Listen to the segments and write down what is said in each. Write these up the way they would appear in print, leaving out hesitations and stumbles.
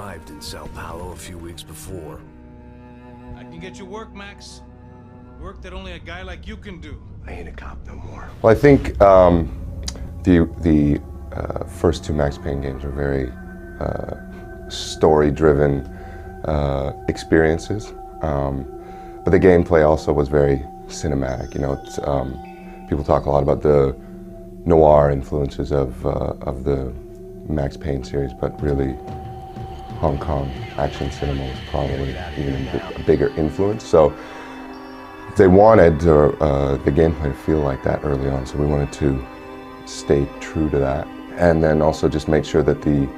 arrived in Sao Paulo a few weeks before. I can get you work, Max. Work that only a guy like you can do. I ain't a cop no more. Well, I think the first two Max Payne games are very story-driven experiences, but the gameplay also was very cinematic. You know, it's, people talk a lot about the noir influences of the Max Payne series, but really Hong Kong action cinema was probably even a bigger influence. So they wanted the gameplay to feel like that early on, so we wanted to stay true to that, and then also just make sure that the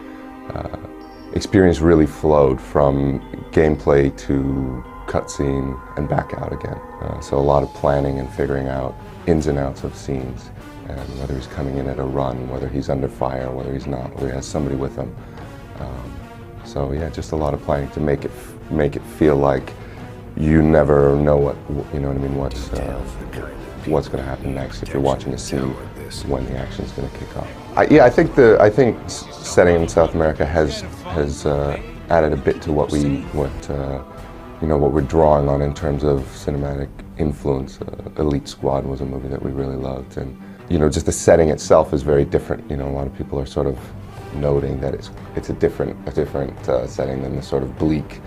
experience really flowed from gameplay to cutscene and back out again. So a lot of planning and figuring out ins and outs of scenes, and whether he's coming in at a run, whether he's under fire, whether he's not, whether he has somebody with him. So yeah, just a lot of planning to make it feel like you never know what, you know what I mean, what's going to happen next if you're watching a scene when the action's going to kick off. I think setting in South America has added a bit to what we're drawing on in terms of cinematic influence. Elite Squad was a movie that we really loved, and you know, just the setting itself is very different. You know, a lot of people are sort of noting that it's a different setting than the sort of bleak,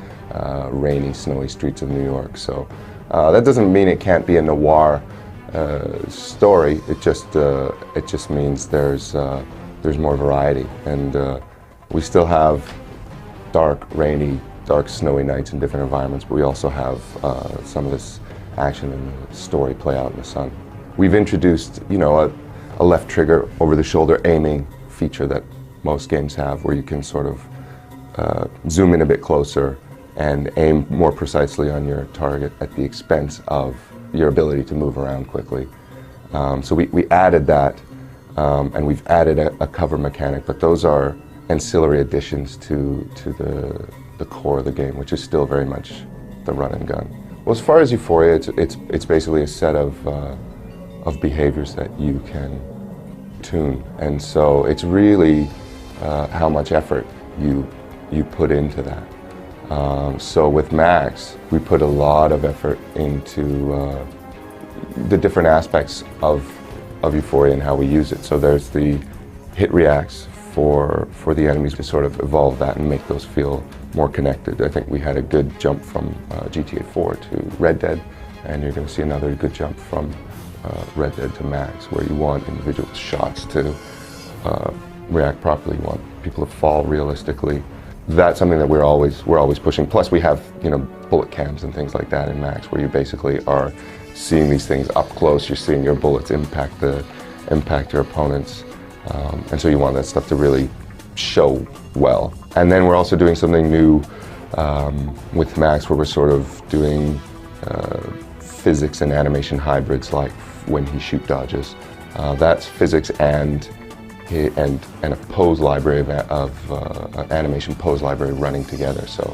rainy, snowy streets of New York. So that doesn't mean it can't be a noir story. It just means there's more variety, and we still have dark, rainy, dark, snowy nights in different environments, but we also have some of this action and the story play out in the sun. We've introduced, you know, a left trigger over-the-shoulder aiming feature that most games have, where you can sort of zoom in a bit closer and aim more precisely on your target at the expense of your ability to move around quickly. So we added that, and we've added a cover mechanic, but those are ancillary additions to the core of the game, which is still very much the run and gun. Well, as far as Euphoria, it's basically a set of behaviors that you can tune, and so it's really how much effort you put into that. So with Max, we put a lot of effort into the different aspects of Euphoria and how we use it. So there's the hit reacts for the enemies, to sort of evolve that and make those feel more connected. I think we had a good jump from GTA 4 to Red Dead, and you're going to see another good jump from Red Dead to Max, where you want individual shots to react properly. You want people to fall realistically. That's something that we're always pushing. Plus, we have, you know, bullet cams and things like that in Max, where you basically are seeing these things up close. You're seeing your bullets impact your opponents, and so you want that stuff to really show well. And then we're also doing something new with Max, where we're sort of doing physics and animation hybrids, like when he shoot dodges. That's physics and a pose library of an animation pose library running together. So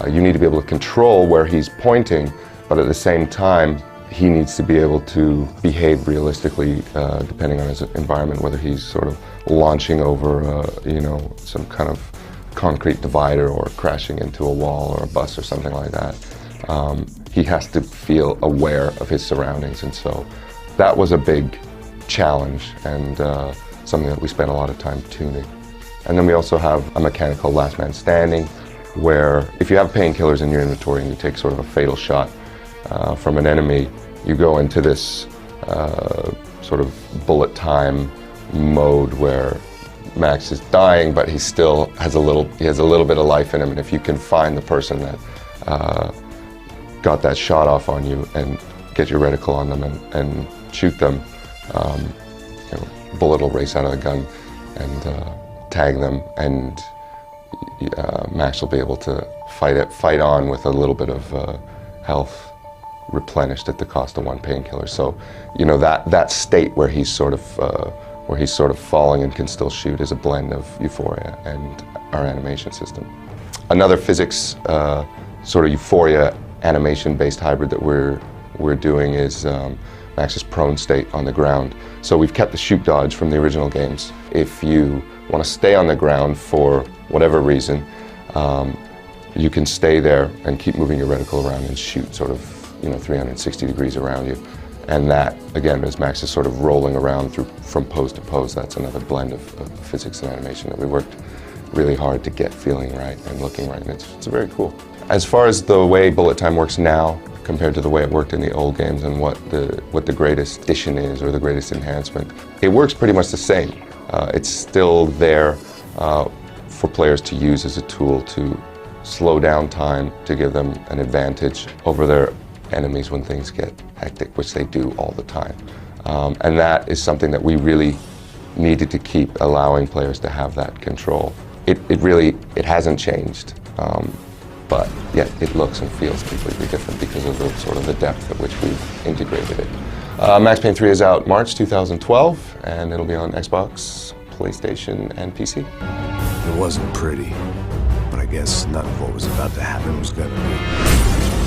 you need to be able to control where he's pointing, but at the same time, he needs to be able to behave realistically depending on his environment, whether he's sort of launching over you know, some kind of concrete divider or crashing into a wall or a bus or something like that. He has to feel aware of his surroundings, and so that was a big challenge, and something that we spent a lot of time tuning. And then we also have a mechanic called Last Man Standing, where if you have painkillers in your inventory and you take sort of a fatal shot from an enemy, you go into this sort of bullet time mode where Max is dying, but he still has a little bit of life in him, and if you can find the person that got that shot off on you and get your reticle on them and shoot them, you know, bullet will race out of the gun and tag them, and Max will be able to fight on with a little bit of health replenished at the cost of one painkiller. So, you know, that state where he's sort of falling and can still shoot is a blend of Euphoria and our animation system. Another physics sort of Euphoria animation-based hybrid that we're doing is Max's prone state on the ground. So we've kept the shoot dodge from the original games. If you want to stay on the ground for whatever reason, you can stay there and keep moving your reticle around and shoot sort of 360 degrees around you. And that, again, as Max is sort of rolling around from pose to pose, that's another blend of physics and animation that we worked really hard to get feeling right and looking right, and it's very cool. As far as the way bullet time works now compared to the way it worked in the old games and what the greatest addition is or the greatest enhancement, it works pretty much the same. It's still there for players to use as a tool to slow down time, to give them an advantage over their enemies when things get hectic, which they do all the time. And that is something that we really needed to keep allowing players to have that control. It hasn't changed, but yet it looks and feels completely different because of the sort of the depth at which we've integrated it. Max Payne 3 is out March 2012, and it'll be on Xbox, PlayStation, and PC. It wasn't pretty, but I guess none of what was about to happen was gonna be.